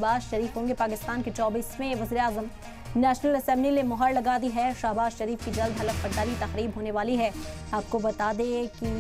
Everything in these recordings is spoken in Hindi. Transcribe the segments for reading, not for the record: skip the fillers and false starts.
शहबाज शरीफ होंगे पाकिस्तान के 24वें वज़ीर-ए-आज़म। नेशनल असेंबली ने मुहर लगा दी है। शहबाज शरीफ की जल्द हलफ बर्दारी तकरीब होने वाली है। आपको बता दें कि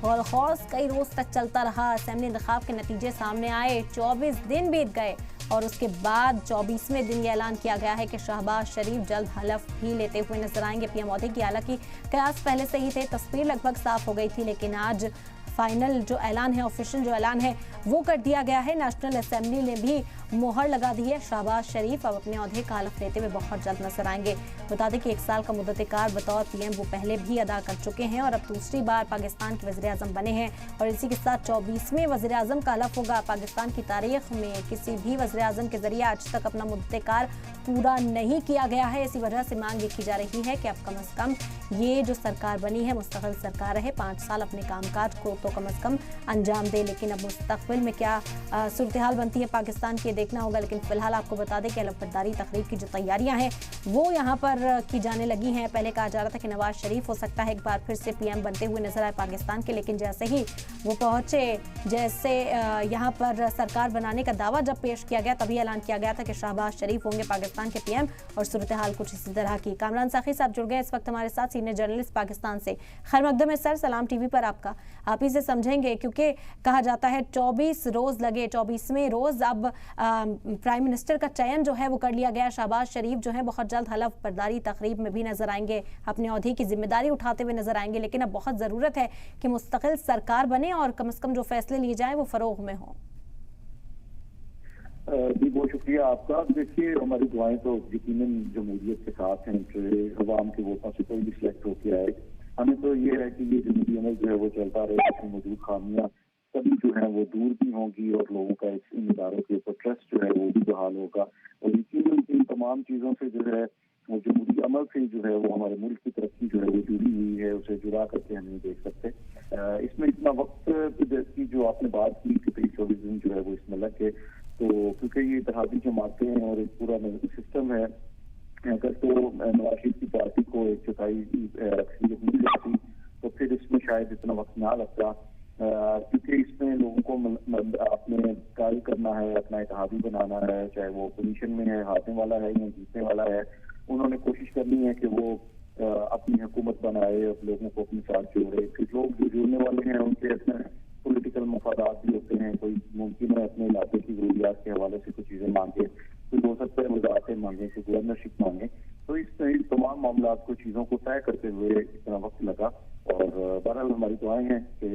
हौल-हौस कई रोज तक चलता रहा। असेंबली इंतखाब के नतीजे सामने आए, 24 दिन बीत गए और उसके बाद 24वें दिन ये ऐलान किया गया है कि शहबाज शरीफ जल्द हलफ भी लेते हुए नजर आएंगे पीएम मोदी की। हालांकि कयास पहले से ही थे, तस्वीर लगभग साफ हो गई थी, लेकिन आज फाइनल जो ऐलान है, ऑफिशियल जो ऐलान है वो कर दिया गया है। नेशनल असेंबली ने भी मुहर लगा दी है। शहबाज शरीफ अब अपने ओहदे का हलफ लेते हुए बहुत जल्द नजर आएंगे। बता दें कि 1 साल का मुद्दत-ए-कार बतौर पीएम वो पहले भी अदा कर चुके हैं और अब दूसरी बार पाकिस्तान के वज़ीर-ए-आज़म बने हैं और इसी के साथ 24वें वज़ीर-ए-आज़म का हलफ होगा। पाकिस्तान की तारीख में किसी भी वज़ीर-ए-आज़म के जरिए आज तक अपना मुद्दत-ए-कार पूरा नहीं किया गया है। इसी वजह से मांग ये की जा रही है कि अब कम से कम ये जो सरकार बनी है मुस्तकिल सरकार रहे, 5 साल अपने कामकाज को तो कम से कम अंजाम दे। लेकिन अब मुस्तकबिल में क्या सूरत हाल बनती है पाकिस्तान की, देखना होगा। लेकिन फिलहाल आपको बता दें कि हलफ बर्दारी तकरीब की जो तैयारियां हैं वो यहाँ पर की जाने लगी हैं। पहले कहा जा रहा था कि नवाज शरीफ हो सकता है एक बार फिर से पीएम बनते हुए नजर आए पाकिस्तान के, लेकिन जैसे ही वो पहुंचे, जैसे यहाँ पर सरकार बनाने का दावा जब पेश किया गया, तभी ऐलान किया गया था कि शहबाज शरीफ होंगे पाकिस्तान के पीएम और सूरत हाल कुछ इसी तरह की। कामरान साखी साहब जुड़ गए इस वक्त हमारे साथ, सीनियर जर्नलिस्ट पाकिस्तान से। खैर मकदम है सर, सलाम टीवी पर आपका। आप ही से समझेंगे क्योंकि कहा जाता है 24 रोज लगे, 24वें रोज अब प्राइम मिनिस्टर का चयन जो है वो कर लिया गया। शहबाज शरीफ जो है बहुत जल्द हलफ बर्दारी तकरीब में भी नजर आएंगे, अपने ओहदे की जिम्मेदारी उठाते हुए नजर आएंगे। लेकिन अब बहुत जरूरत है कि मुस्तकिल सरकार बने और कम से कम जो फैसले लिए जाए वो फरोग में हो। जी बहुत शुक्रिया आपका। देखिए हमारी दुआएं तो यकीनन जमहूरियत के साथ हैं कि अवाम के वोटों से कोई भी सिलेक्ट होकर आए। हमें तो ये है कि ये जमहूरी अमल जो है वो चलता रहे, इसमें मौजूद खामियां सभी जो है वो दूर भी होंगी और लोगों का इन इदारों के ऊपर ट्रस्ट जो है वो भी बहाल होगा। और यकीनन इन तमाम चीज़ों से जो है जमहूरी अमल से जो है वो हमारे मुल्क की तरक्की जो है वो जुड़ी हुई है, उसे जुड़ा करके हम नहीं देख सकते। इसमें इतना वक्त की जो आपने बात की कि 23-24 दिन जो है वो इसमें लग गए, तो क्योंकि ये इत्तेहादी जमातें हैं और एक पूरा सिस्टम है, अगर तो नवाज शरीफ की पार्टी को 1/4 अक्सरियत मिल जाती तो फिर इसमें शायद इतना वक्त ना लगता, क्योंकि इसमें लोगों को अपने कार्य करना है, अपना इत्तेहादी बनाना है, चाहे वो अपोजिशन में है, हारने वाला है या जीतने वाला है। उन्होंने कोशिश करनी है कि वो अपनी हुकूमत बनाए और लोगों को अपने साथ जोड़े। फिर लोग जो जुड़ने वाले हैं उनके अपने पॉलिटिकल मफादात भी होते हैं, कोई मुमकिन है अपने इलाके की जरूरियात के हवाले से कुछ चीजें मांगे, कोई हो सकता है वजारतें मांगे, कोई गवर्नरशिप मांगे। तो इस तमाम मामला को चीजों को तय करते हुए इतना वक्त लगा और बहरहाल हमारी दुआएं हैं कि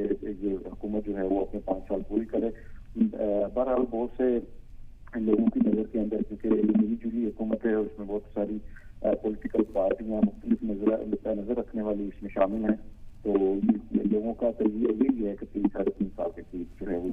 ये हुकूमत जो है वो अपने 5 साल पूरी करे। बहरहाल बहुत से लोगों की नजर के अंदर, क्योंकि ये मिली जुली हुकूमत है और उसमें बहुत सारी पॉलिटिकल पार्टियां मुख्तलिफ नजर रखने वाली इसमें शामिल हैं, तो लोगों का तजवीज़ यही है कि 3-3.5 साल के करीब जो है वो